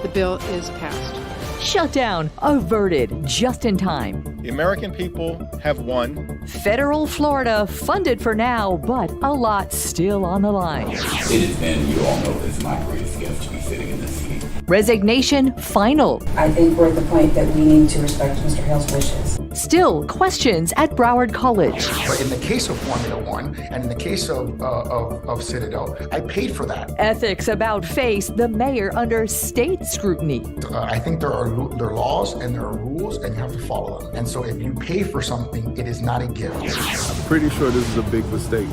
The bill is passed. Shutdown averted just in time. The American people have won. Federal Florida funded for now, but a lot still on the line. It has been, you all know this, my greatest gift to be sitting in this seat. Resignation final. I think we're at the point that we need to respect Mr. Hale's wishes. Still questions at Broward College. But in the case of Formula One and in the case of Citadel, I paid for that. Ethics about face the mayor under state scrutiny. I think there are laws and there are rules and you have to follow them. And so if you pay for something, it is not a gift. I'm pretty sure this is a big mistake.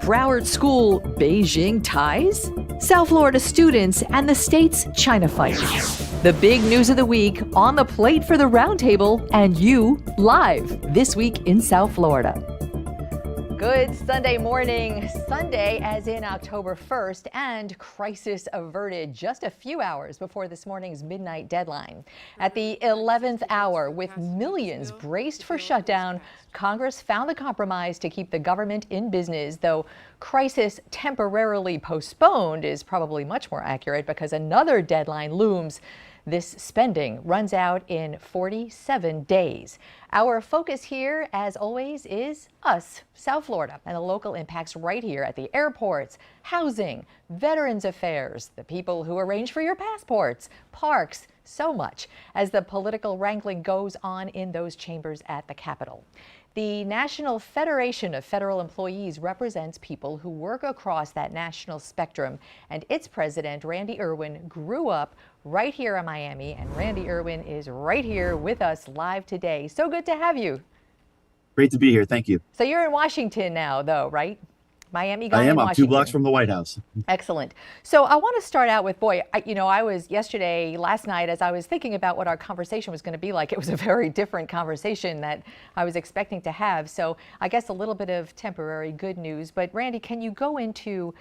Broward School Beijing ties? South Florida students and the state's China fight. The big news of the week on the plate for the roundtable and you live this week in South Florida. Good Sunday morning. Sunday as in October 1st and crisis averted just a few hours before this morning's midnight deadline. At the 11th hour, with millions braced for shutdown, Congress found a compromise to keep the government in business, though crisis temporarily postponed is probably much more accurate because another deadline looms. This spending runs out in 47 days. Our focus here, as always, is us, South Florida, and the local impacts right here at the airports, housing, Veterans Affairs, the people who arrange for your passports, parks, so much as the political wrangling goes on in those chambers at the Capitol. The National Federation of Federal Employees represents people who work across that national spectrum, and its president, Randy Erwin, grew up right here in Miami, and Randy Erwin is right here with us live today. So good to have you. Great to be here. Thank you. So you're in Washington now, though, right? Miami guy. I am. In I'm 2 blocks from the White House. Excellent. So I want to start out with, I was last night, as I was thinking about what our conversation was going to be like, it was a very different conversation that I was expecting to have. So I guess a little bit of temporary good news. But Randy, can you go into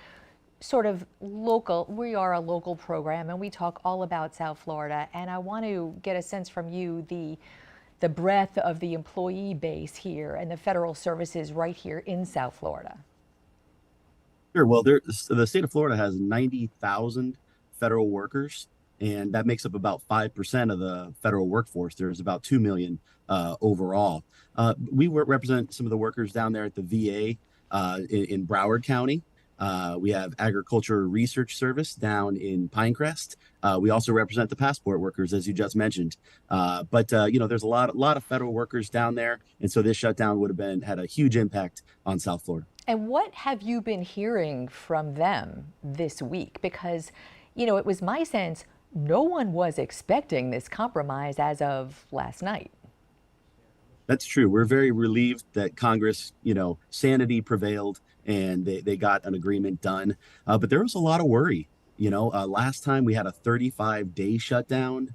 sort of local, we are a local program and we talk all about South Florida. And I want to get a sense from you, the breadth of the employee base here and the federal services right here in South Florida. Sure. Well, the state of Florida has 90,000 federal workers, and that makes up about 5% of the federal workforce. There's about 2 million overall. We represent some of the workers down there at the VA in Broward County. We have Agriculture Research Service down in Pinecrest. We also represent the passport workers, as you just mentioned. But there's a lot of federal workers down there, and so this shutdown would have had a huge impact on South Florida. And what have you been hearing from them this week? Because, it was my sense no one was expecting this compromise as of last night. That's true. We're very relieved that Congress, sanity prevailed and they got an agreement done. But there was a lot of worry. Last time we had a 35-day shutdown.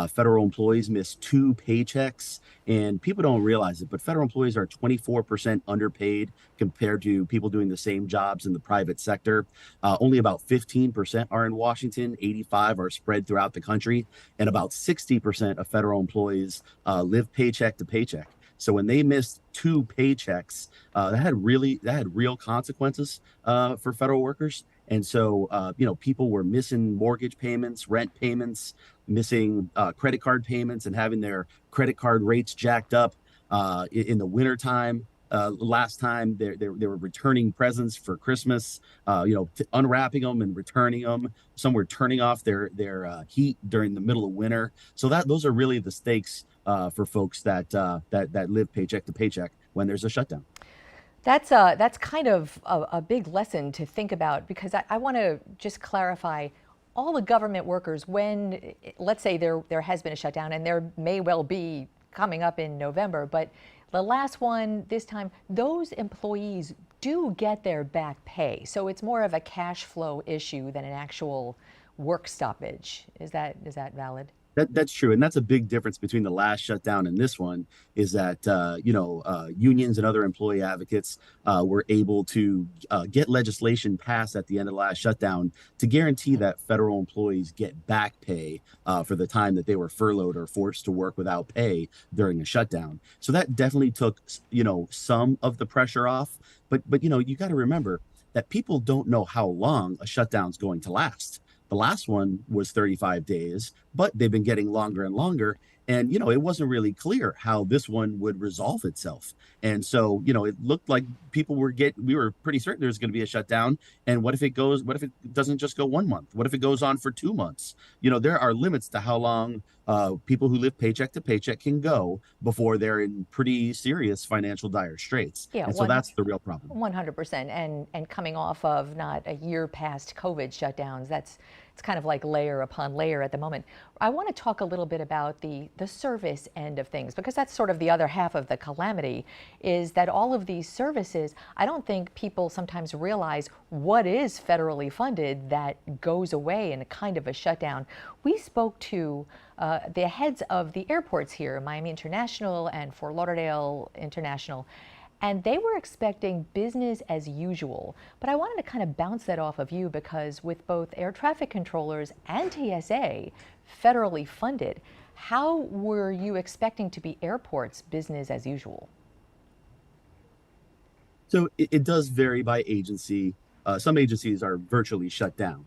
Federal employees missed 2 paychecks, and people don't realize it, but federal employees are 24% underpaid compared to people doing the same jobs in the private sector. Only about 15% are in Washington, 85% are spread throughout the country, and about 60% of federal employees live paycheck to paycheck. So when they missed 2 paychecks, that had real consequences for federal workers. And so, people were missing mortgage payments, rent payments, missing credit card payments, and having their credit card rates jacked up in the wintertime. Last time they were returning presents for Christmas, unwrapping them and returning them. Some were turning off their heat during the middle of winter. So those are really the stakes for folks that live paycheck to paycheck when there's a shutdown. That's kind of a big lesson to think about, because I want to just clarify all the government workers, when, let's say there has been a shutdown, and there may well be coming up in November, but the last one this time, those employees do get their back pay. So it's more of a cash flow issue than an actual work stoppage. Is that valid? That's true. And that's a big difference between the last shutdown and this one, is that, unions and other employee advocates were able to get legislation passed at the end of the last shutdown to guarantee that federal employees get back pay for the time that they were furloughed or forced to work without pay during a shutdown. So that definitely took, some of the pressure off. But you got to remember that people don't know how long a shutdown is going to last. The last one was 35 days, but they've been getting longer and longer. And, it wasn't really clear how this one would resolve itself. And so, it looked like we were pretty certain there's going to be a shutdown. And what if it doesn't just go 1 month? What if it goes on for 2 months? There are limits to how long people who live paycheck to paycheck can go before they're in pretty serious financial dire straits. Yeah, and so that's the real problem. 100%. And coming off of not a year past COVID shutdowns, it's kind of like layer upon layer at the moment. I want to talk a little bit about the service end of things, because that's sort of the other half of the calamity, is that all of these services, I don't think people sometimes realize what is federally funded that goes away in a kind of a shutdown. We spoke to the heads of the airports here, Miami International and Fort Lauderdale International, and they were expecting business as usual. But I wanted to kind of bounce that off of you, because with both air traffic controllers and TSA federally funded, how were you expecting to be airports business as usual? So it does vary by agency. Some agencies are virtually shut down.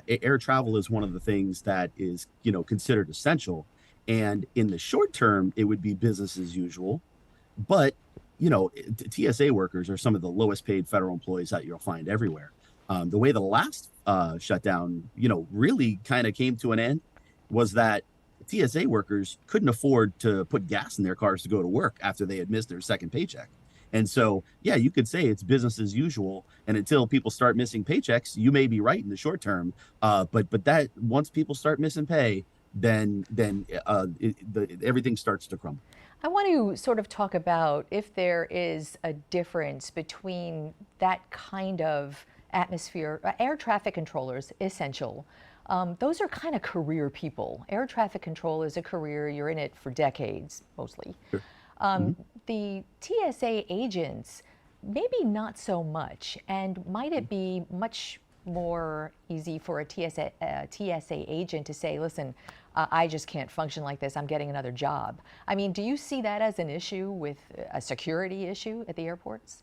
Air travel is one of the things that is, considered essential. And in the short term, it would be business as usual. But TSA workers are some of the lowest paid federal employees that you'll find everywhere. The way the last shutdown, really kind of came to an end was that TSA workers couldn't afford to put gas in their cars to go to work after they had missed their second paycheck. And so, yeah, you could say it's business as usual. And until people start missing paychecks, you may be right in the short term. But that once people start missing pay, then everything starts to crumble. I want to sort of talk about if there is a difference between that kind of atmosphere. Air traffic controllers, essential. Those are kind of career people. Air traffic control is a career. You're in it for decades, mostly. Sure. The TSA agents, maybe not so much. And might it be much more easy for a TSA agent to say, listen, I just can't function like this. I'm getting another job. I mean, do you see that as an issue, with a security issue at the airports?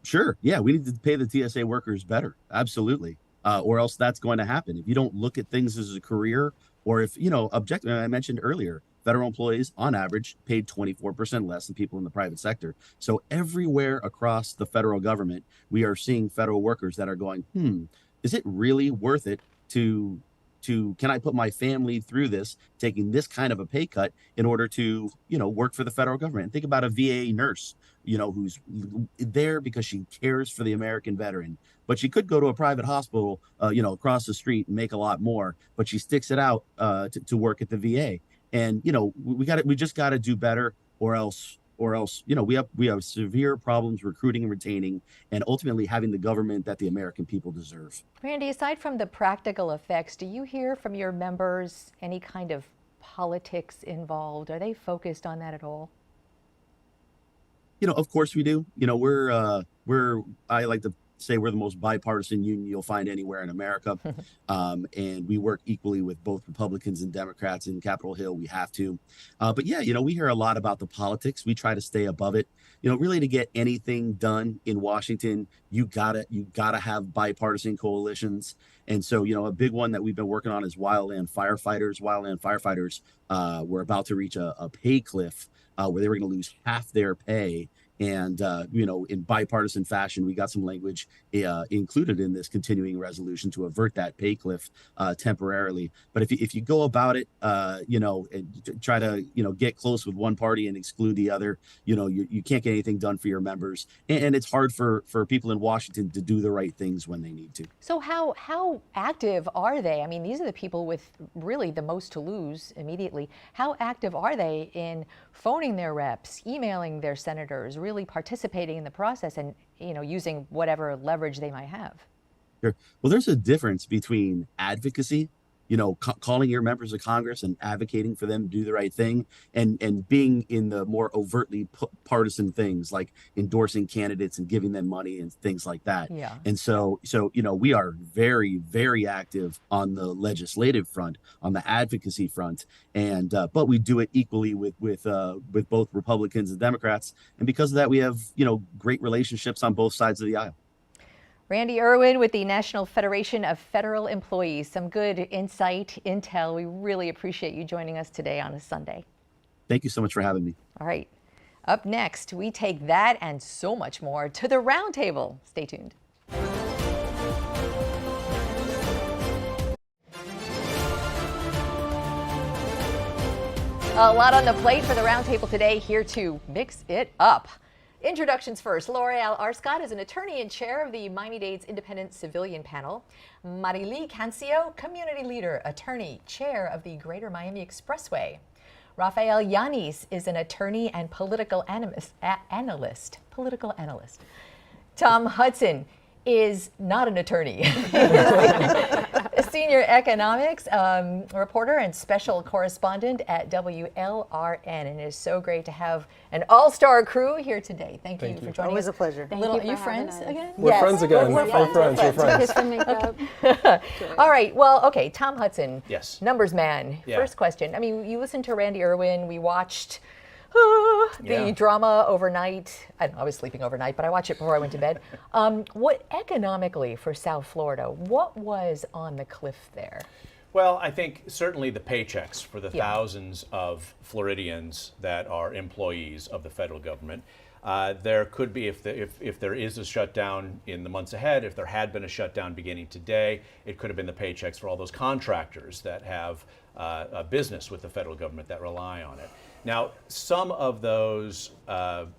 Sure. Yeah, we need to pay the TSA workers better. Absolutely. Or else that's going to happen. If you don't look at things as a career, or if, objective, I mentioned earlier, federal employees on average paid 24% less than people in the private sector. So everywhere across the federal government, we are seeing federal workers that are going, is it really worth it to can I put my family through this, taking this kind of a pay cut in order to, work for the federal government? Think about a VA nurse, who's there because she cares for the American veteran, but she could go to a private hospital, across the street and make a lot more, but she sticks it out to work at the VA. And, we just got to do better, or else, we have severe problems recruiting and retaining, and ultimately having the government that the American people deserve. Randy, aside from the practical effects, do you hear from your members any kind of politics involved? Are they focused on that at all? Of course we do. I like to say we're the most bipartisan union you'll find anywhere in America. And we work equally with both Republicans and Democrats in Capitol Hill. We have to. But yeah, we hear a lot about the politics. We try to stay above it. Really to get anything done in Washington, you gotta have bipartisan coalitions. And so, a big one that we've been working on is wildland firefighters. Wildland firefighters were about to reach a pay cliff where they were going to lose half their pay. And, in bipartisan fashion, we got some language included in this continuing resolution to avert that pay cliff temporarily. But if you go about it, and try to, get close with one party and exclude the other, you can't get anything done for your members. And it's hard for people in Washington to do the right things when they need to. So how active are they? I mean, these are the people with really the most to lose immediately. How active are they in phoning their reps, emailing their senators, really participating in the process and, using whatever leverage they might have? Sure. Well, there's a difference between advocacy, calling your members of Congress and advocating for them to do the right thing, and being in the more overtly partisan things like endorsing candidates and giving them money and things like that. Yeah. And so we are very, very active on the legislative front, on the advocacy front, and but we do it equally with both Republicans and Democrats. And because of that, we have great relationships on both sides of the aisle. Randy Erwin with the National Federation of Federal Employees. Some good insight, intel. We really appreciate you joining us today on a Sunday. Thank you so much for having me. All right. Up next, we take that and so much more to the roundtable. Stay tuned. A lot on the plate for the roundtable today, here to mix it up. Introductions first. Loreal Arscott is an attorney and chair of the Miami-Dade's Independent Civilian Panel. Marili Cancio, community leader, attorney, chair of the Greater Miami Expressway. Rafael Yaniz is an attorney and political analyst. Tom Hudson is not an attorney. A senior economics reporter and special correspondent at WLRN. And it is so great to have an all-star crew here today. Thank you for joining Always us. a pleasure. Are you friends again? We're friends again. We're friends. All right. Well, okay. Tom Hudson. Yes. Numbers man. Yeah. First question. I mean, you listened to Randy Erwin. We watched the drama overnight. I was sleeping overnight, but I watched it before I went to bed. What economically for South Florida, what was on the cliff there? Well, I think certainly the paychecks for the thousands of Floridians that are employees of the federal government. There could be, if there is a shutdown in the months ahead, if there had been a shutdown beginning today, it could have been the paychecks for all those contractors that have a business with the federal government that rely on it. Now, some of those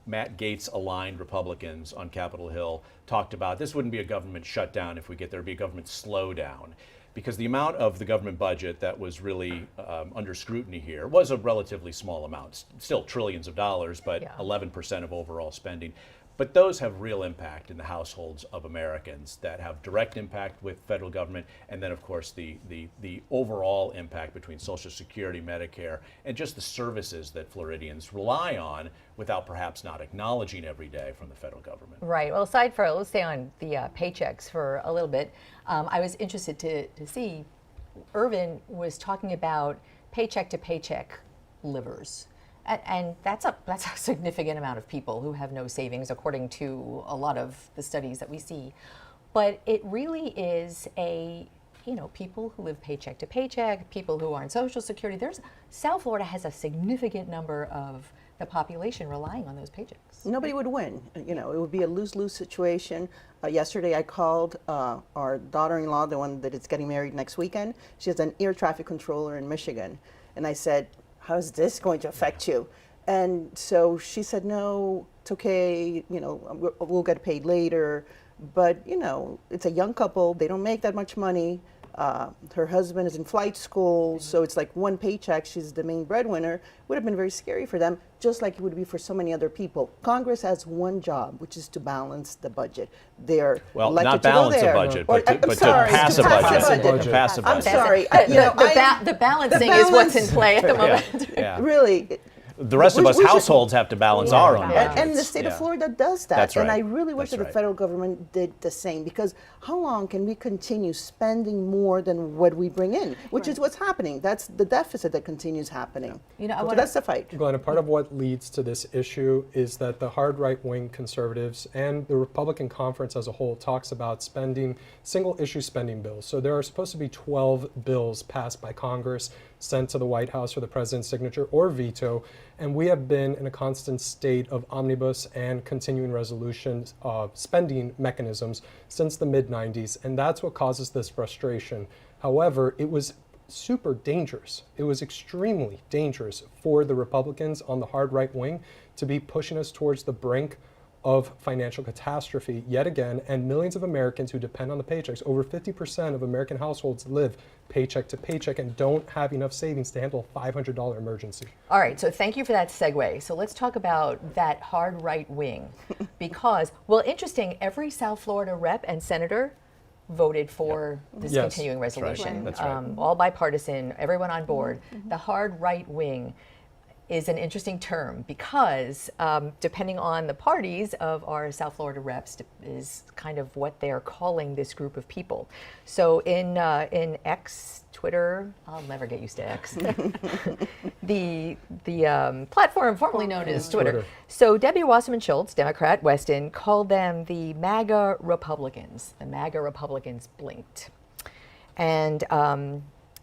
Matt Gaetz-aligned Republicans on Capitol Hill talked about this wouldn't be a government shutdown if we get there, it'd be a government slowdown. Because the amount of the government budget that was really under scrutiny here was a relatively small amount, still trillions of dollars, but 11% of overall spending. But those have real impact in the households of Americans that have direct impact with federal government, and then of course the overall impact between Social Security, Medicare, and just the services that Floridians rely on without perhaps not acknowledging every day from the federal government. Right. Well, let's stay on the paychecks for a little bit. I was interested to see Erwin was talking about paycheck to paycheck livers. And that's a significant amount of people who have no savings, according to a lot of the studies that we see. But it really is people who live paycheck to paycheck, people who are on Social Security. South Florida has a significant number of the population relying on those paychecks. Nobody would win. It would be a lose-lose situation. Yesterday I called our daughter-in-law, the one that is getting married next weekend. She has an air traffic controller in Michigan. And I said, how's this going to affect you? And so she said, no, it's okay, we'll get paid later. But, it's a young couple, they don't make that much money. Her husband is in flight school, so it's like one paycheck, she's the main breadwinner. Would have been very scary for them, just like it would be for so many other people. Congress has one job, which is to balance the budget. They're not balance a budget, but to pass a budget. I'm sorry. The balancing is what's in play at the moment. Yeah. Really. The rest of us households have to balance our own budgets. And the state of Florida does that. That's right. And I really wish that the federal government did the same, because how long can we continue spending more than what we bring in, which is what's happening. That's the deficit that continues happening. So that's the fight. Glenna, part of what leads to this issue is that the hard right-wing conservatives and the Republican conference as a whole talks about spending single-issue spending bills. So there are supposed to be 12 bills passed by Congress, sent to the White House for the president's signature or veto, and we have been in a constant state of omnibus and continuing resolution spending mechanisms since the mid-90s, and that's what causes this frustration. However, it was super dangerous. It was extremely dangerous for the Republicans on the hard right wing to be pushing us towards the brink of financial catastrophe yet again, and millions of Americans who depend on the paychecks. Over 50% of American households live paycheck to paycheck and don't have enough savings to handle a $500 emergency. All right, so thank you for that segue. So let's talk about that hard right wing, because, well, interesting, every South Florida rep and senator voted for this continuing resolution. That's right. All bipartisan, everyone on board. The hard right wing. is an interesting term because depending on the parties of our South Florida reps is kind of what they're calling this group of people. So in X, Twitter, I'll never get used to X, the platform formerly known as Twitter. So Debbie Wasserman Schultz, Democrat, Weston, called them the MAGA Republicans. The MAGA Republicans blinked. And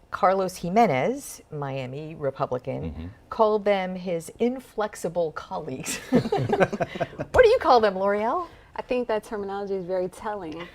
Carlos Jimenez, Miami Republican, called them his inflexible colleagues. What do you call them, Loreal? I think that terminology is very telling.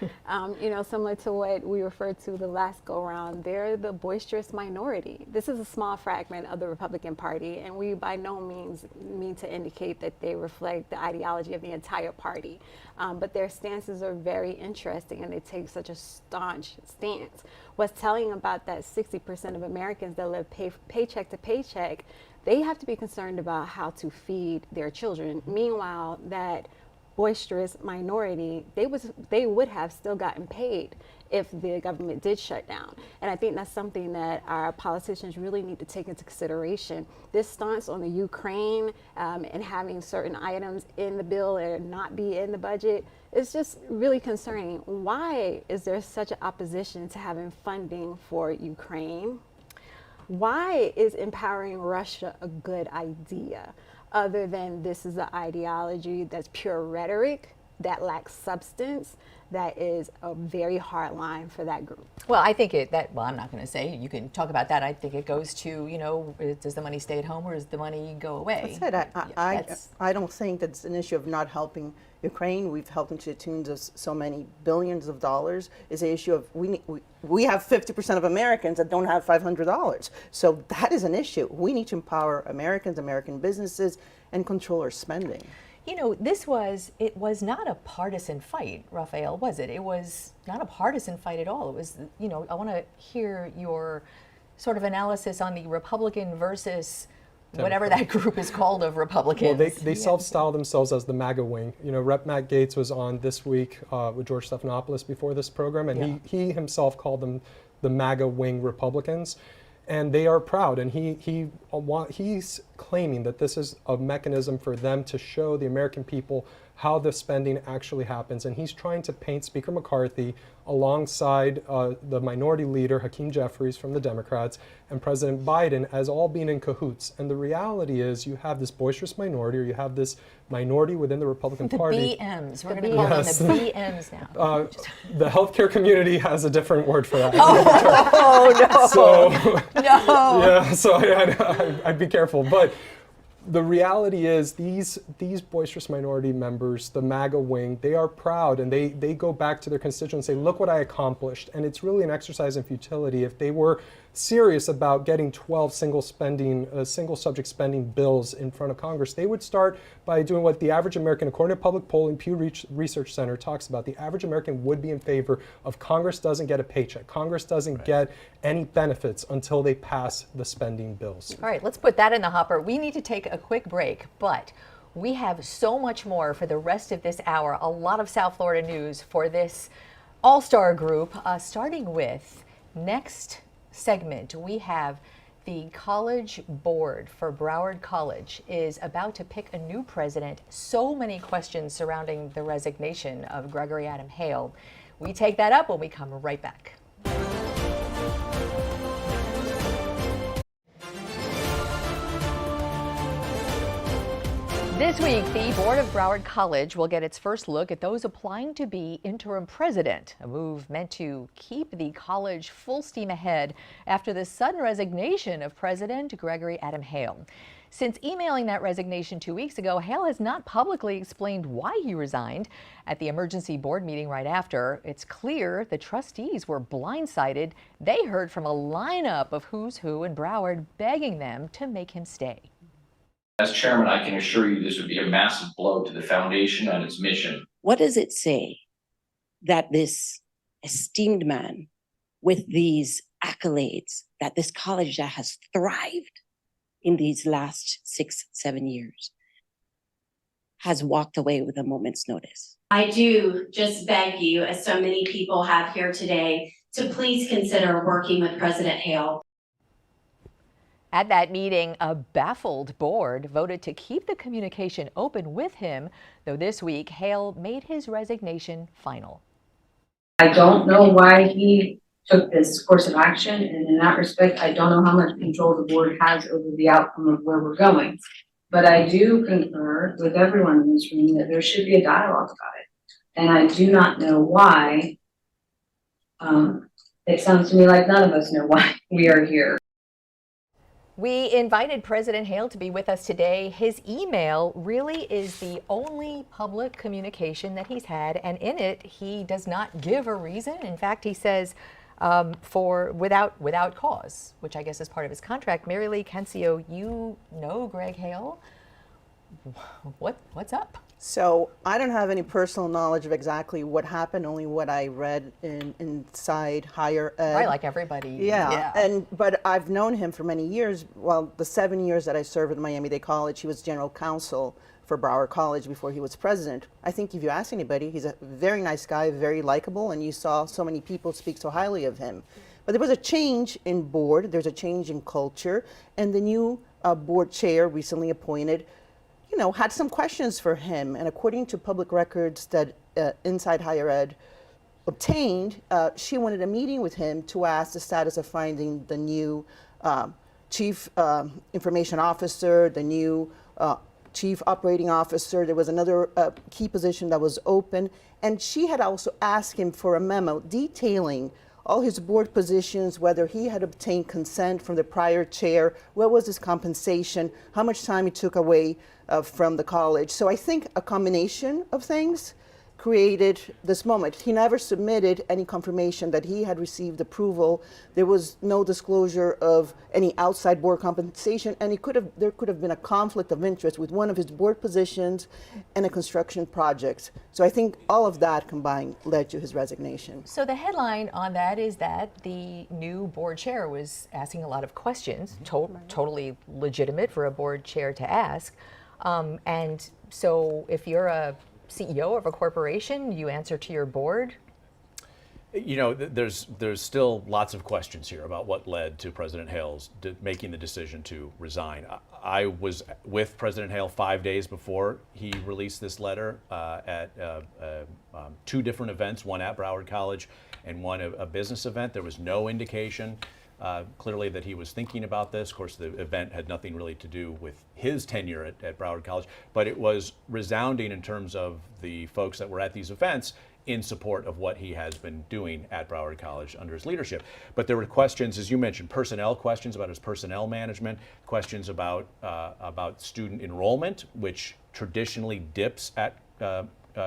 You know, similar to what we referred to the last go around, they're the boisterous minority. This is a small fragment of the Republican Party, and we by no means mean to indicate that they reflect the ideology of the entire party. But their stances are very interesting, and they take such a staunch stance. What's telling about that 60% of Americans that live paycheck to paycheck, they have to be concerned about how to feed their children. Meanwhile, that boisterous minority, they would have still gotten paid if the government did shut down. And I think that's something that our politicians really need to take into consideration. This stance on the Ukraine and having certain items in the bill or not be in the budget is just really concerning. Why is there such an opposition to having funding for Ukraine? Why is empowering Russia a good idea? Other than this is an ideology that's pure rhetoric, that lacks substance, that is a very hard line for that group. Well, I think well, I'm not going to say, you can talk about that. I think it goes to, you know, does the money stay at home or does the money go away? That's it. I don't think that's an issue of not helping Ukraine. We've helped them to the tunes of so many billions of dollars. It's an issue of we have 50% of Americans that don't have $500. So that is an issue. We need to empower Americans, American businesses, and control our spending. You know, it was not a partisan fight, Rafael, was it? It was not a partisan fight at all. It was, you know, I want to hear your sort of analysis on the Republican versus whatever that group is called of Republicans. Well, they self-style themselves as the MAGA wing. You know, Rep. Matt Gaetz was on This Week with George Stephanopoulos before this program, and he himself called them the MAGA wing Republicans. And they are proud, and he's claiming that this is a mechanism for them to show the American people how the spending actually happens. And he's trying to paint Speaker McCarthy alongside the minority leader, Hakeem Jeffries from the Democrats, and President Biden as all being in cahoots. And the reality is you have this boisterous minority, or you have this minority within the Republican Party. The BMs. We're going to call them the BMs now. The healthcare community has a different word for that. Oh, no. So, no. Yeah, so I'd be careful. But the reality is these boisterous minority members, the MAGA wing, they are proud, and they go back to their constituents and say, look what I accomplished. And it's really an exercise in futility. If they were serious about getting 12 single subject spending bills in front of Congress, they would start by doing what the average American, according to public polling, Pew Research Center talks about. The average American would be in favor of Congress doesn't get a paycheck. Congress doesn't get any benefits until they pass the spending bills. All right, let's put that in the hopper. We need to take a quick break, but we have so much more for the rest of this hour. A lot of South Florida news for this all-star group, starting with next segment. We have the College Board for Broward College is about to pick a new president. So many questions surrounding the resignation of Gregory Adam Hale. We take that up when we come right back. This week, the Board of Broward College will get its first look at those applying to be interim president, a move meant to keep the college full steam ahead after the sudden resignation of President Gregory Adam Hale. Since emailing that resignation 2 weeks ago, Hale has not publicly explained why he resigned. At the emergency board meeting right after, it's clear the trustees were blindsided. They heard from a lineup of who's who in Broward begging them to make him stay. As chairman, I can assure you this would be a massive blow to the foundation and its mission. What does it say that this esteemed man with these accolades, that this college that has thrived in these last 6-7 years, has walked away with a moment's notice? I do just beg you, as so many people have here today, to please consider working with President Hale. At that meeting, a baffled board voted to keep the communication open with him, though this week Hale made his resignation final. I don't know why he took this course of action, and in that respect, I don't know how much control the board has over the outcome of where we're going. But I do concur with everyone in this room that there should be a dialogue about it. And I do not know why. It sounds to me like none of us know why we are here. We invited President Hale to be with us today. His email really is the only public communication that he's had, and in it, he does not give a reason. In fact, he says without cause, which I guess is part of his contract. Marili, Cancio, you know Greg Hale. What's up? So I don't have any personal knowledge of exactly what happened, only what I read inside higher ed. Right, like everybody. Yeah. But I've known him for many years. Well, the 7 years that I served at Miami-Dade College, he was general counsel for Broward College before he was president. I think if you ask anybody, he's a very nice guy, very likable, and you saw so many people speak so highly of him. But there was a change in board, there's a change in culture, and the new board chair recently appointed had some questions for him. And according to public records that Inside Higher Ed obtained, she wanted a meeting with him to ask the status of finding the new chief information officer, the new chief operating officer. There was another key position that was open. And she had also asked him for a memo detailing all his board positions, whether he had obtained consent from the prior chair, what was his compensation, how much time he took away from the college. So I think a combination of things created this moment. He never submitted any confirmation that he had received approval. There was no disclosure of any outside board compensation, and there could have been a conflict of interest with one of his board positions and a construction project. So I think all of that combined led to his resignation. So the headline on that is that the new board chair was asking a lot of questions, totally legitimate for a board chair to ask. And so if you're a CEO of a corporation, you answer to your board? There's still lots of questions here about what led to President Hale's making the decision to resign. I was with President Hale 5 days before he released this letter at two different events, one at Broward College and one a business event. There was no indication clearly that he was thinking about this. Of course, the event had nothing really to do with his tenure at Broward College, but it was resounding in terms of the folks that were at these events in support of what he has been doing at Broward College under his leadership. But there were questions, as you mentioned, personnel questions about his personnel management, questions about student enrollment, which traditionally dips at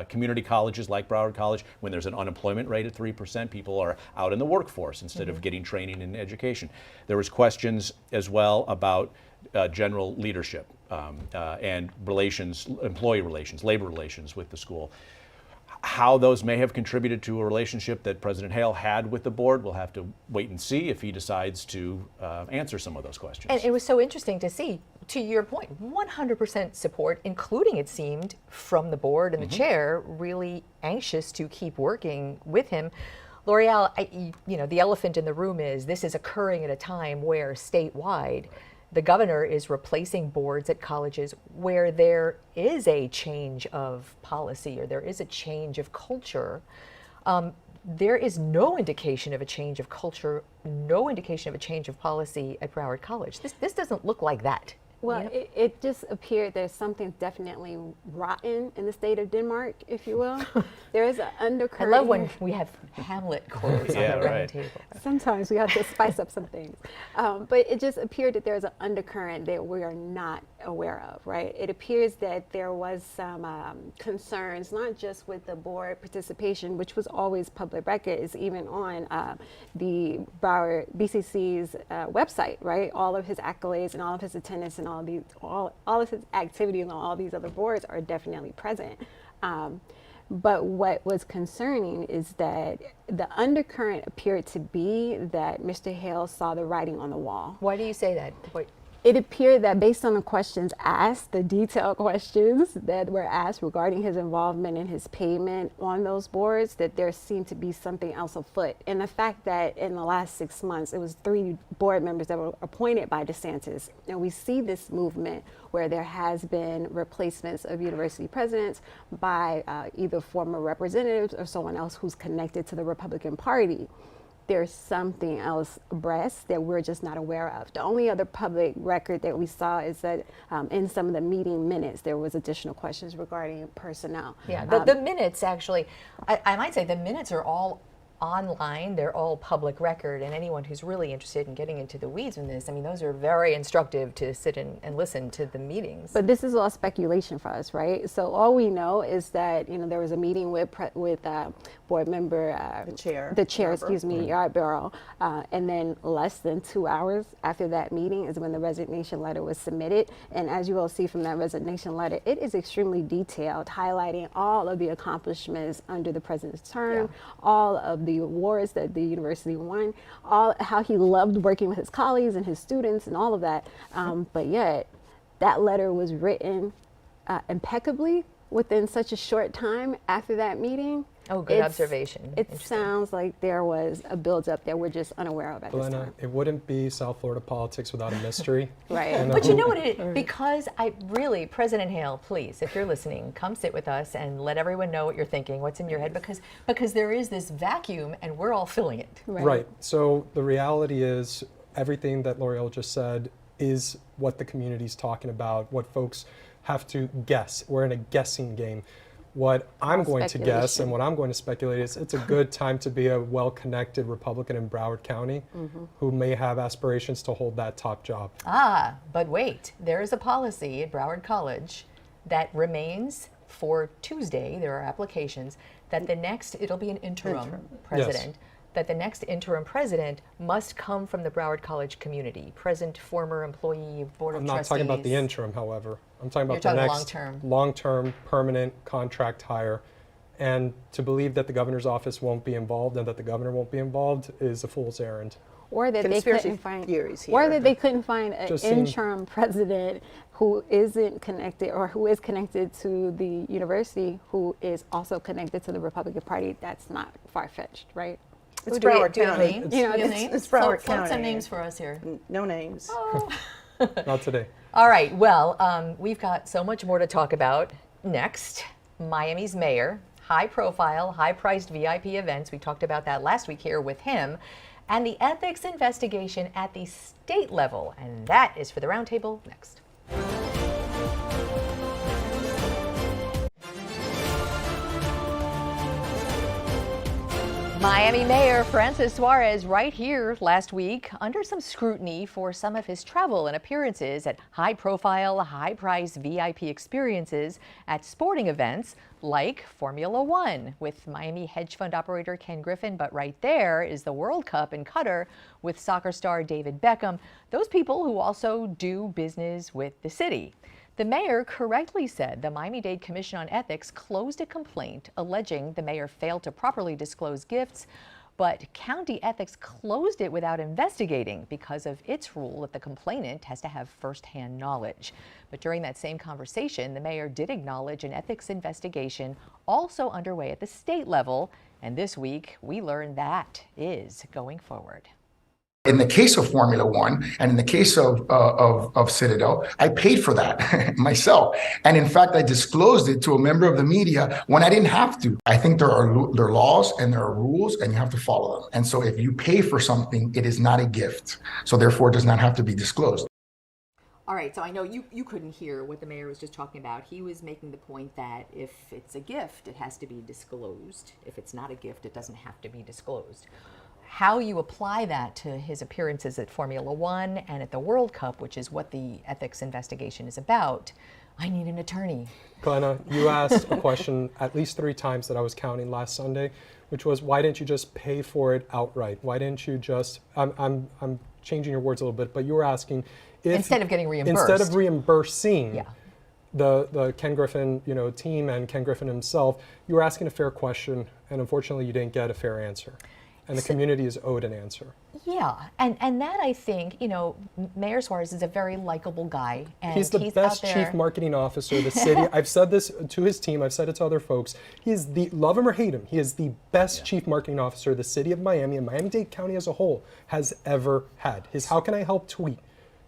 community colleges like Broward College. When there's an unemployment rate at 3%, people are out in the workforce instead of getting training and education. There was questions as well about general leadership and relations, employee relations, labor relations with the school. How those may have contributed to a relationship that President Hale had with the board, we'll have to wait and see if he decides to answer some of those questions. And it was so interesting to see, to your point, 100% support, including, it seemed, from the board and the chair, really anxious to keep working with him. Loreal, the elephant in the room is this is occurring at a time where statewide the governor is replacing boards at colleges where there is a change of policy or there is a change of culture. There is no indication of a change of culture, no indication of a change of policy at Broward College. This doesn't look like that. Well, it just appeared there's something definitely rotten in the state of Denmark, if you will. There is an undercurrent. I love when we have Hamlet quotes on the round table. Sometimes we have to spice up some things. But it just appeared that there's an undercurrent that we are not aware of, right? It appears that there was some concerns, not just with the board participation, which was always public record, is even on the Broward BCC's website, right? All of his accolades and all of his attendance and all of his activities on all these other boards are definitely present. But what was concerning is that the undercurrent appeared to be that Mr. Hale saw the writing on the wall. Why do you say that? It appeared that based on the questions asked, the detailed questions that were asked regarding his involvement and his payment on those boards, that there seemed to be something else afoot. And the fact that in the last 6 months, it was 3 board members that were appointed by DeSantis. And we see this movement where there has been replacements of university presidents by either former representatives or someone else who's connected to the Republican Party. There's something else abreast that we're just not aware of. The only other public record that we saw is that in some of the meeting minutes, there was additional questions regarding personnel. Yeah, the minutes actually, I might say the minutes are all online, they're all public record, and anyone who's really interested in getting into the weeds in this, I mean, those are very instructive to sit and listen to the meetings. But this is all speculation for us, right? So all we know is that, you know, there was a meeting with board member, the chair, Yarborough, and then less than 2 hours after that meeting is when the resignation letter was submitted. And as you will see from that resignation letter, it is extremely detailed, highlighting all of the accomplishments under the president's term, all of the awards that the university won, all how he loved working with his colleagues and his students and all of that. But yet, that letter was written impeccably within such a short time after that meeting. Oh, good observation. It sounds like there was a buildup that we're just unaware of at this Glenna, time. it wouldn't be South Florida politics without a mystery. Right. But you know what it is? Because President Hale, please, if you're listening, come sit with us and let everyone know what you're thinking, what's in your head, because there is this vacuum and we're all filling it. Right. So the reality is everything that Loreal just said is what the community's talking about, what folks have to guess. We're in a guessing game. What I'm going to guess and what I'm going to speculate is it's a good time to be a well-connected Republican in Broward County who may have aspirations to hold that top job. Ah, but wait, there is a policy at Broward College that remains for Tuesday. There are applications that it'll be an interim president. Yes. That the next interim president must come from the Broward College community, present, former employee, board of trustees. I'm not talking about the interim, however. I'm talking about You're the talking next long-term, permanent contract hire. And to believe that the governor's office won't be involved and that the governor won't be involved is a fool's errand. Or that they couldn't find an Just interim president who isn't connected or who is connected to the university, who is also connected to the Republican Party. That's not far-fetched, right? It's Broward County. You know, it's Broward County. Float some names for us here. No names. Oh. Not today. All right, well, we've got so much more to talk about next. Miami's mayor, high profile, high priced VIP events. We talked about that last week here with him. And the ethics investigation at the state level. And that is for the roundtable next. Miami Mayor Francis Suarez right here last week under some scrutiny for some of his travel and appearances at high-profile, high-priced VIP experiences at sporting events like Formula One with Miami hedge fund operator Ken Griffin. But right there is the World Cup in Qatar with soccer star David Beckham, those people who also do business with the city. The mayor correctly said the Miami-Dade Commission on Ethics closed a complaint alleging the mayor failed to properly disclose gifts, but county ethics closed it without investigating because of its rule that the complainant has to have firsthand knowledge. But during that same conversation, the mayor did acknowledge an ethics investigation also underway at the state level, and this week we learned that is going forward. In the case of Formula One and in the case of Citadel, I paid for that myself. And in fact, I disclosed it to a member of the media when I didn't have to. I think there are laws and there are rules and you have to follow them. And so if you pay for something, it is not a gift. So therefore, it does not have to be disclosed. All right, so I know you couldn't hear what the mayor was just talking about. He was making the point that if it's a gift, it has to be disclosed. If it's not a gift, it doesn't have to be disclosed. How you apply that to his appearances at Formula One and at the World Cup, which is what the ethics investigation is about, I need an attorney. Glenna, you asked a question at least 3 times that I was counting last Sunday, which was, why didn't you just pay for it outright? Why didn't you just, I'm changing your words a little bit, but you were asking if instead of getting reimbursed. Instead of reimbursing the Ken Griffin team and Ken Griffin himself, you were asking a fair question, and unfortunately you didn't get a fair answer. and the community is owed an answer. Yeah, and that I think, you know, Mayor Suarez is a very likable guy. And he's the best chief marketing officer of the city. I've said this to his team, I've said it to other folks. He is the, love him or hate him, he is the best chief marketing officer the city of Miami and Miami-Dade County as a whole has ever had. His How Can I Help tweet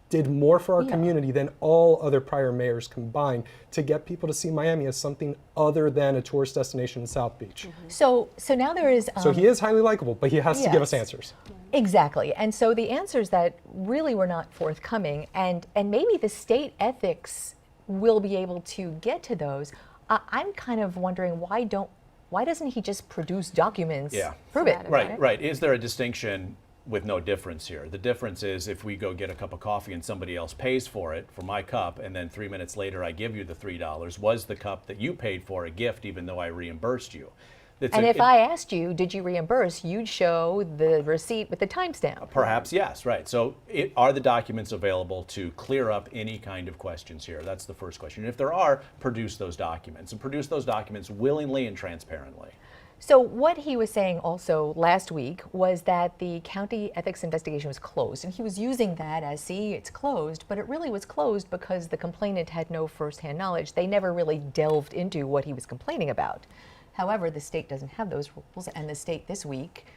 did more for our community than all other prior mayors combined to get people to see Miami as something other than a tourist destination in South Beach. So now there is... so he is highly likable, but he has to give us answers. Exactly. And so the answers that really were not forthcoming, and maybe the state ethics will be able to get to those. I'm kind of wondering why doesn't he just produce documents? Yeah. Prove it. Right. Is there a distinction with no difference here? The difference is if we go get a cup of coffee and somebody else pays for it, for my cup, and then 3 minutes later I give you the $3, was the cup that you paid for a gift even though I reimbursed you? And if I asked you, did you reimburse, you'd show the receipt with the timestamp. Perhaps, yes, right. So are the documents available to clear up any kind of questions here? That's the first question. And if there are, produce those documents, and produce those documents willingly and transparently. So what he was saying also last week was that the county ethics investigation was closed, and he was using that as, see, it's closed, but it really was closed because the complainant had no firsthand knowledge. They never really delved into what he was complaining about. However, the state doesn't have those rules, and the state this week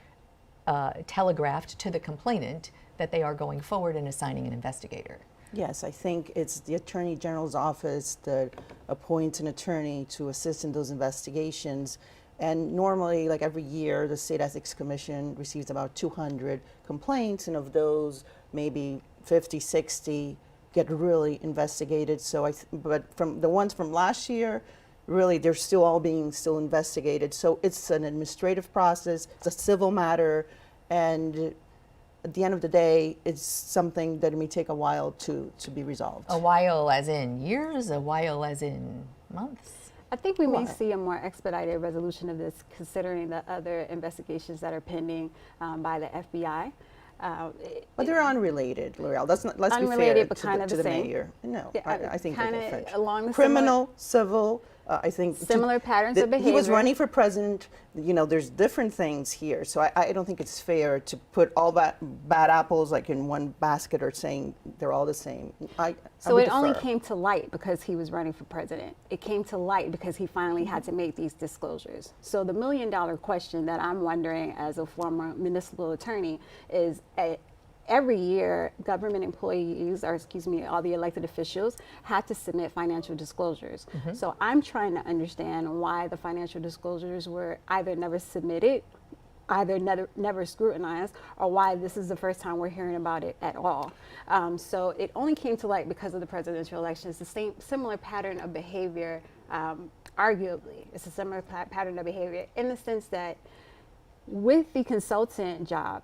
telegraphed to the complainant that they are going forward and assigning an investigator. Yes, I think it's the Attorney General's office that appoints an attorney to assist in those investigations. And normally, like every year, the State Ethics Commission receives about 200 complaints, and of those, maybe 50, 60 get really investigated. So but from the ones from last year, really, they're still all being investigated. So it's an administrative process, it's a civil matter, and at the end of the day, it's something that may take a while to be resolved. A while as in years, a while as in months? I think we may see a more expedited resolution of this, considering the other investigations that are pending by the FBI. But they're unrelated, Loreal. Let's be unrelated, fair but kind of to the the same. mayor. No, Yeah, I think kind they're of different. along the Criminal, civil. I think similar patterns of behavior. He was running for president. You know, there's different things here. So I don't think it's fair to put all bad apples like in one basket or saying they're all the same. So it only came to light because he was running for president. It came to light because he finally had to make these disclosures. So the $1 million question that I'm wondering as a former municipal attorney is, every year, government employees, or excuse me, all the elected officials had to submit financial disclosures. So I'm trying to understand why the financial disclosures were either never submitted, either never scrutinized, or why this is the first time we're hearing about it at all. So it only came to light because of the presidential election. It's the similar pattern of behavior, arguably. It's a similar pattern of behavior in the sense that with the consultant job,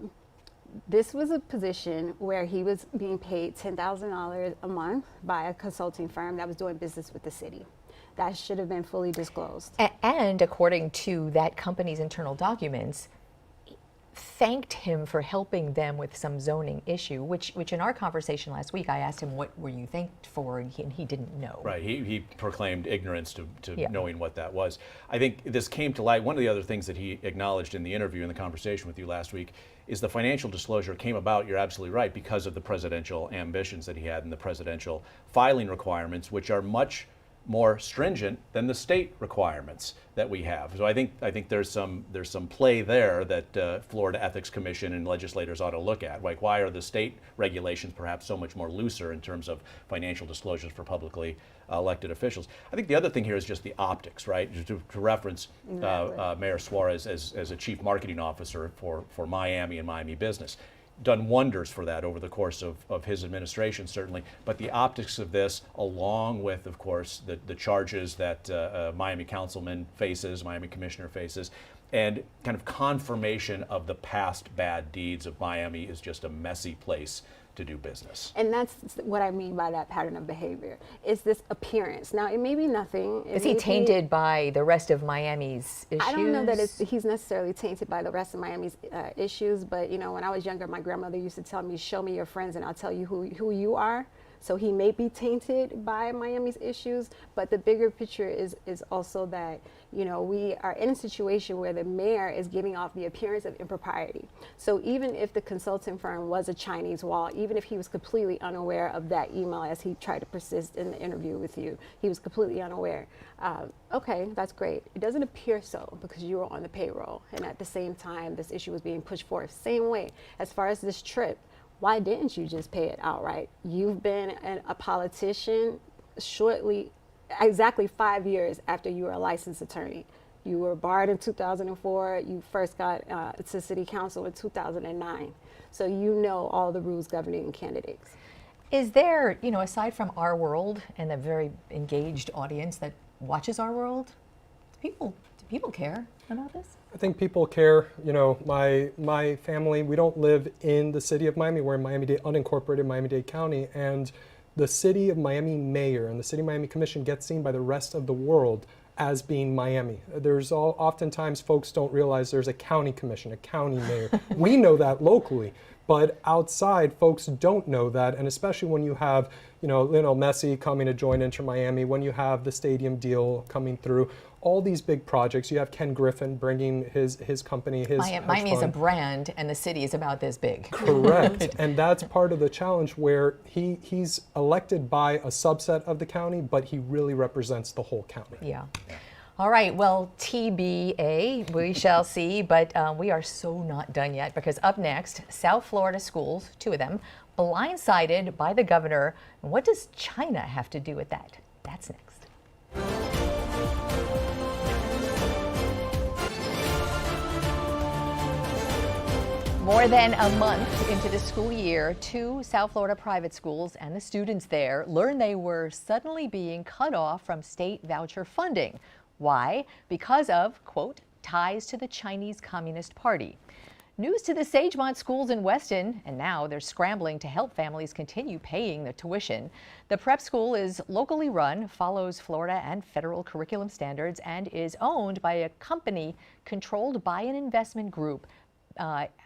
this was a position where he was being paid $10,000 a month by a consulting firm that was doing business with the city. That should have been fully disclosed. And according to that company's internal documents, thanked him for helping them with some zoning issue, which in our conversation last week, I asked him, what were you thanked for? And he didn't know. Right, he proclaimed ignorance to knowing what that was. I think this came to light. One of the other things that he acknowledged in the interview, in the conversation with you last week, is the financial disclosure came about, you're absolutely right, because of the presidential ambitions that he had and the presidential filing requirements, which are much more stringent than the state requirements that we have. So I think there's some play there that Florida Ethics Commission and legislators ought to look at. Like, why are the state regulations perhaps so much more looser in terms of financial disclosures for publicly elected officials? I think the other thing here is just the optics, right? To reference Mayor Suarez as a chief marketing officer for Miami and Miami business. Done wonders for that over the course of his administration, certainly. But the optics of this, along with, of course, the charges that Miami councilman faces, Miami commissioner faces, and kind of confirmation of the past bad deeds of Miami, is just a messy place to do business. And that's what I mean by that pattern of behavior, is this appearance. Now, it may be nothing. Is he tainted by the rest of Miami's issues? I don't know that he's necessarily tainted by the rest of Miami's issues, but you know, when I was younger, my grandmother used to tell me, show me your friends and I'll tell you who you are. So he may be tainted by Miami's issues, but the bigger picture is also that, you know, we are in a situation where the mayor is giving off the appearance of impropriety. So even if the consultant firm was a Chinese wall, even if he was completely unaware of that email as he tried to persist in the interview with you, he was completely unaware. Okay, that's great. It doesn't appear so because you were on the payroll, and at the same time, this issue was being pushed forth. Same way, as far as this trip, why didn't you just pay it outright? You've been a politician exactly 5 years after you were a licensed attorney. You were barred in 2004. You first got to city council in 2009. So you know all the rules governing candidates. Is there, you know, aside from Our World and the very engaged audience that watches Our World, do people care about this? I think people care. You know, my family, we don't live in the city of Miami. We're in Miami-Dade, unincorporated Miami-Dade County, and the city of Miami mayor and the city of Miami commission gets seen by the rest of the world as being Miami. Oftentimes folks don't realize there's a county commission, a county mayor. We know that locally, but outside folks don't know that, and especially when you have, you know, Lionel Messi coming to join Inter Miami, when you have the stadium deal coming through, all these big projects. You have Ken Griffin bringing his company, his Miami is a brand, and the city is about this big. Correct, and that's part of the challenge where he's elected by a subset of the county, but he really represents the whole county. Yeah. All right, well, TBA, we shall see, but we are so not done yet, because up next, South Florida schools, 2 of them, blindsided by the governor. What does China have to do with that? That's next. More than a month into the school year, 2 South Florida private schools and the students there learned they were suddenly being cut off from state voucher funding. Why? Because of, quote, ties to the Chinese Communist Party. News to the Sagemont schools in Weston, and now they're scrambling to help families continue paying their tuition. The prep school is locally run, follows Florida and federal curriculum standards, and is owned by a company controlled by an investment group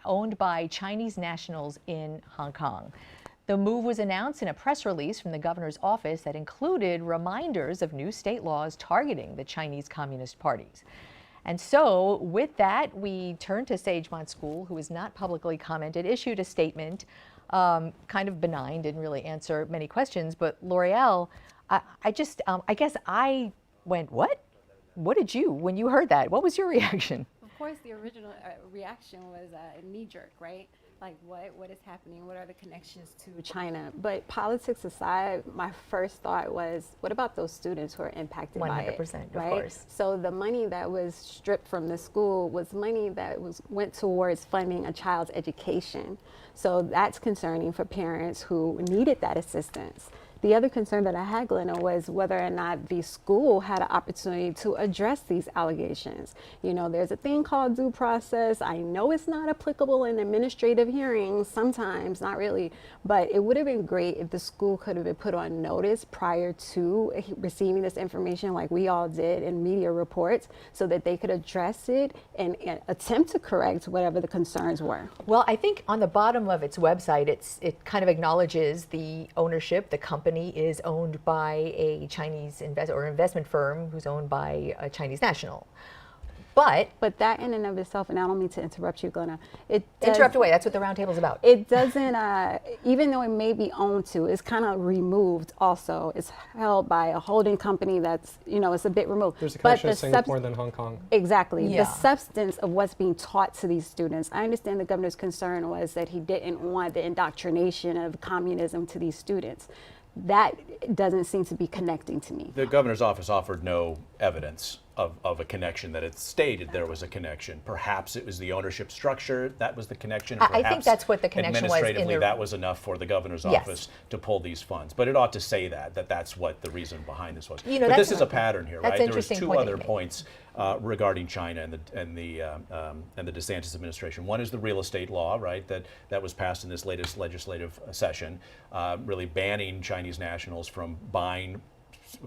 owned by Chinese nationals in Hong Kong. The move was announced in a press release from the governor's office that included reminders of new state laws targeting the Chinese Communist parties. And so with that, we turn to Sagemont School, who has not publicly commented, issued a statement, kind of benign, didn't really answer many questions. But Loreal, I guess I went, what? What did you, when you heard that, what was your reaction? Of course, the original reaction was knee-jerk, right? Like, what is happening? What are the connections to China? But politics aside, my first thought was, what about those students who are impacted by it? 100%, of right? course. So the money that was stripped from the school was money that went towards funding a child's education. So that's concerning for parents who needed that assistance. The other concern that I had, Glenna, was whether or not the school had an opportunity to address these allegations. You know, there's a thing called due process. I know it's not applicable in administrative hearings, sometimes, not really, but it would have been great if the school could have been put on notice prior to receiving this information like we all did in media reports, so that they could address it and attempt to correct whatever the concerns were. Well, I think on the bottom of its website, it kind of acknowledges the ownership. The company is owned by a Chinese investment firm who's owned by a Chinese national. But that in and of itself, and I don't mean to interrupt you, Glenna. Interrupt away. That's what the roundtable is about. It doesn't, even though it may be owned to, it's kind of removed also. It's held by a holding company that's, you know, it's a bit removed. There's a connection to Singapore than Hong Kong. Exactly. Yeah. The substance of what's being taught to these students. I understand the governor's concern was that he didn't want the indoctrination of communism to these students. That doesn't seem to be connecting to me. The governor's office offered no evidence of a connection, that it stated there was a connection. Perhaps it was the ownership structure that was the connection. I think that's what the connection was. Administratively, that was enough for the governor's office to pull these funds. But it ought to say that's what the reason behind this was. You know, but this is a pattern here, right? There was 2 point other points regarding China and the DeSantis administration. One is the real estate law, right? That was passed in this latest legislative session, really banning Chinese nationals from buying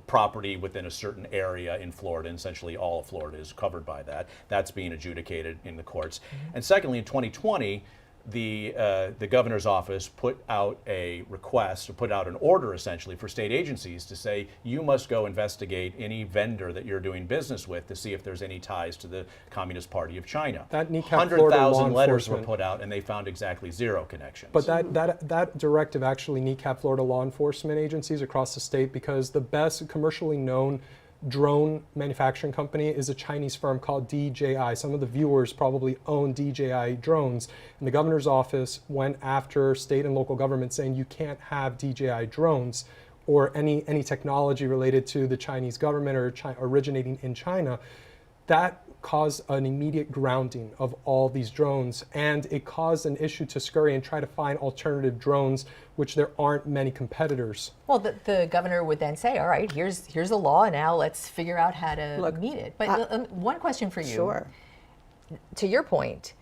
property within a certain area in Florida. And essentially all of Florida is covered by that. That's being adjudicated in the courts. And secondly, in 2020, the governor's office put out a request, or put out an order essentially for state agencies to say, you must go investigate any vendor that you're doing business with to see if there's any ties to the Communist Party of China. That kneecapped Florida law 100,000 letters were enforcement. put out and they found exactly 0 connections. But that directive actually kneecapped Florida law enforcement agencies across the state, because the best commercially known drone manufacturing company is a Chinese firm called DJI. Some of the viewers probably own DJI drones. And the governor's office went after state and local governments saying you can't have DJI drones or any technology related to the Chinese government or originating in China. That caused an immediate grounding of all these drones, and it caused an issue to scurry and try to find alternative drones, which there aren't many competitors. Well, the governor would then say, all right, here's the law, and now let's figure out how to meet it. But one question for you. Sure. To your point,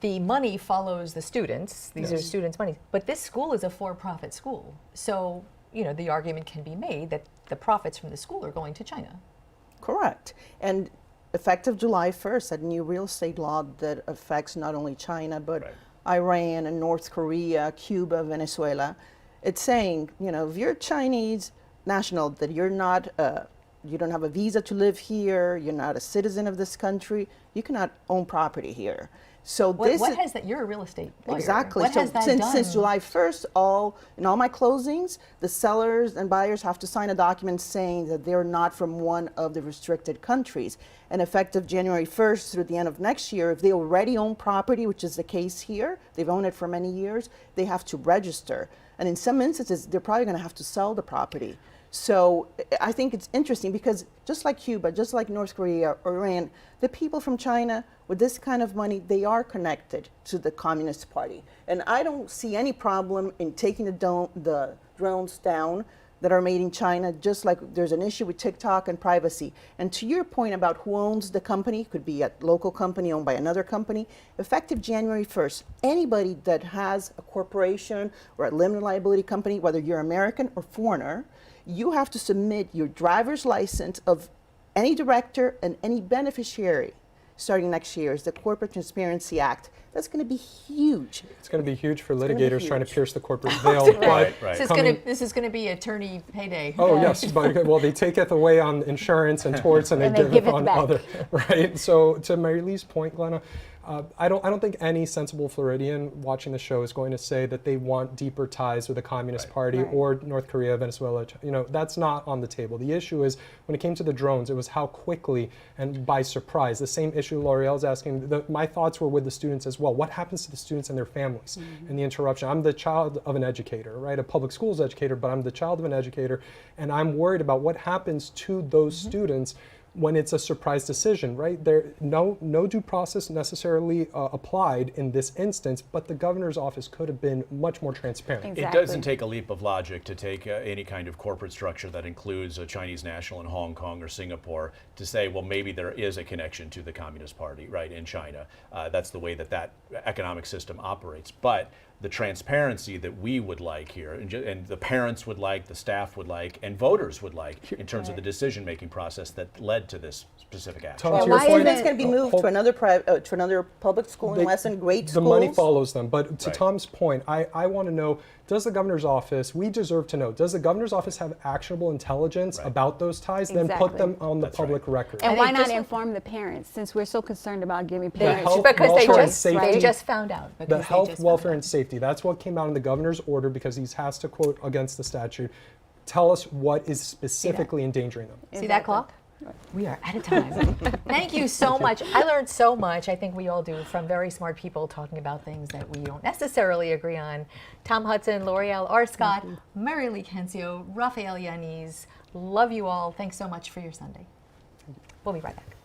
the money follows the students. These are students' money. But this school is a for-profit school. So, the argument can be made that the profits from the school are going to China. Correct. And effective July 1st, a new real estate law that affects not only China, but Iran and North Korea, Cuba, Venezuela. It's saying, if you're Chinese national, that you're not, you don't have a visa to live here, you're not a citizen of this country, you cannot own property here. So you're a real estate lawyer. Exactly. What has that done? Since July 1st, in all my closings, the sellers and buyers have to sign a document saying that they're not from one of the restricted countries. And effective January 1st through the end of next year, if they already own property, which is the case here, they've owned it for many years, they have to register. And in some instances, they're probably going to have to sell the property. So I think it's interesting because just like Cuba, just like North Korea or Iran, the people from China with this kind of money, they are connected to the Communist Party. And I don't see any problem in taking the drones down that are made in China, just like there's an issue with TikTok and privacy. And to your point about who owns the company, could be a local company owned by another company, effective January 1st, anybody that has a corporation or a limited liability company, whether you're American or foreigner, you have to submit your driver's license of any director and any beneficiary starting next year. Is the Corporate Transparency Act. That's going to be huge. It's going to be huge for litigators trying to pierce the corporate veil. Right. This is going to to be attorney payday. Oh yes, but they take it away on insurance and torts, and they give it on back. other. Right. So to Marili's point, Glenna, I don't think any sensible Floridian watching the show is going to say that they want deeper ties with the Communist Party or North Korea, Venezuela. That's not on the table. The issue is when it came to the drones, it was how quickly and by surprise. The same issue Loreal's asking. My thoughts were with the students as well. What happens to the students and their families and the interruption? I'm the child of an educator, right? A public schools educator, but I'm the child of an educator, and I'm worried about what happens to those students when it's a surprise decision, right? No due process necessarily applied in this instance, but the governor's office could have been much more transparent. It doesn't take a leap of logic to take any kind of corporate structure that includes a Chinese national in Hong Kong or Singapore to say, well, maybe there is a connection to the Communist Party, right, in China. That's the way that economic system operates. But the transparency that we would like here, and the parents would like, the staff would like, and voters would like in terms of the decision-making process that led to this specific action. Well, why isn't this going to be moved to another public school unless in great schools? The money follows them. But to Tom's point, I want to know, does the governor's office, we deserve to know, does the governor's office have actionable intelligence about those ties? Then put them on the public record. And why not inform the parents, since we're so concerned about giving parents? Because they just found out. The health, welfare, and safety. That's what came out in the governor's order, because he has to quote against the statute. Tell us what is specifically endangering them. See that clock? We are out of time. Thank you so much. I learned so much. I think we all do, from very smart people talking about things that we don't necessarily agree on. Tom Hudson, Loreal, Arscott, Marili, Cancio, Rafael Yaniz. Love you all. Thanks so much for your Sunday. We'll be right back.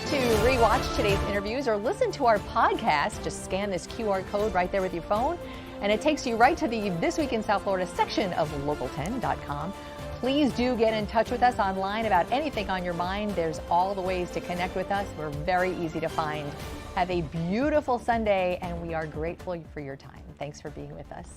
To rewatch today's interviews or listen to our podcast, just scan this QR code right there with your phone, and it takes you right to the This Week in South Florida section of local10.com. Please do get in touch with us online about anything on your mind. There's all the ways to connect with us. We're very easy to find. Have a beautiful Sunday, and we are grateful for your time. Thanks for being with us.